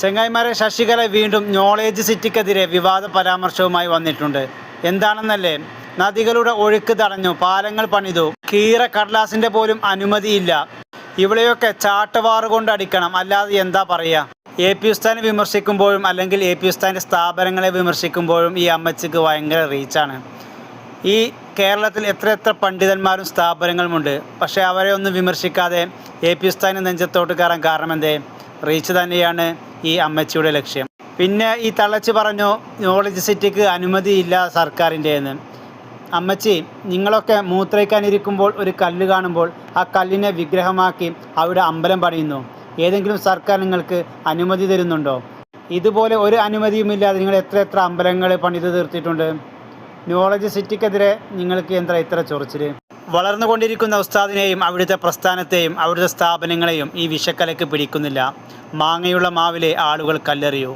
ചെങ്ങായിമാരെ, ശശികല വീണ്ടും നോളേജ് സിറ്റിക്കെതിരെ വിവാദ പരാമർശവുമായി വന്നിട്ടുണ്ട്. എന്താണെന്നല്ലേ? നദികളുടെ ഒഴുക്ക് തടഞ്ഞു, പാലങ്ങൾ പണിതു, കീറ കടലാസിൻ്റെ പോലും അനുമതിയില്ല. ഇവിടെയൊക്കെ ചാട്ടവാറ് കൊണ്ട് അടിക്കണം, അല്ലാതെ എന്താ പറയുക? AP ഉസ്താദിനെ വിമർശിക്കുമ്പോഴും അല്ലെങ്കിൽ AP ഉസ്താദിൻ്റെ സ്ഥാപനങ്ങളെ വിമർശിക്കുമ്പോഴും ഈ അമ്മച്ചിക്ക് ഭയങ്കര റീച്ചാണ്. ഈ കേരളത്തിൽ എത്ര പണ്ഡിതന്മാരും സ്ഥാപനങ്ങളുമുണ്ട്. പക്ഷേ അവരെ ഒന്നും വിമർശിക്കാതെ AP ഉസ്താദിനെ നെഞ്ചത്തോട്ട് കയറാൻ കാരണം എന്തേ? റീച്ച് തന്നെയാണ് ഈ അമ്മച്ചിയുടെ ലക്ഷ്യം. പിന്നെ ഈ തള്ളച്ച് പറഞ്ഞു നോളജ് സിറ്റിക്ക് അനുമതിയില്ല സർക്കാരിൻ്റെ എന്ന്. അമ്മച്ചി, നിങ്ങളൊക്കെ മൂത്രയ്ക്കാനിരിക്കുമ്പോൾ ഒരു കല്ല് കാണുമ്പോൾ ആ കല്ലിനെ വിഗ്രഹമാക്കി അവിടെ അമ്പലം പണിയുന്നു. ഏതെങ്കിലും സർക്കാർ നിങ്ങൾക്ക് അനുമതി തരുന്നുണ്ടോ? ഇതുപോലെ ഒരു അനുമതിയുമില്ലാതെ നിങ്ങൾ എത്ര അമ്പലങ്ങൾ പണിത് തീർത്തിട്ടുണ്ട്. നോളജ് സിറ്റിക്കെതിരെ നിങ്ങൾക്ക് എന്താ ഇത്ര ചൊറിച്ചിൽ? വളർന്നുകൊണ്ടിരിക്കുന്ന ഉസ്താദിനെയും അവിടുത്തെ പ്രസ്ഥാനത്തെയും അവിടുത്തെ സ്ഥാപനങ്ങളെയും ഈ വിഷക്കലയ്ക്ക് പിടിക്കുന്നില്ല. മാങ്ങയുള്ള മാവിലെ ആളുകൾ കല്ലെറിയൂ.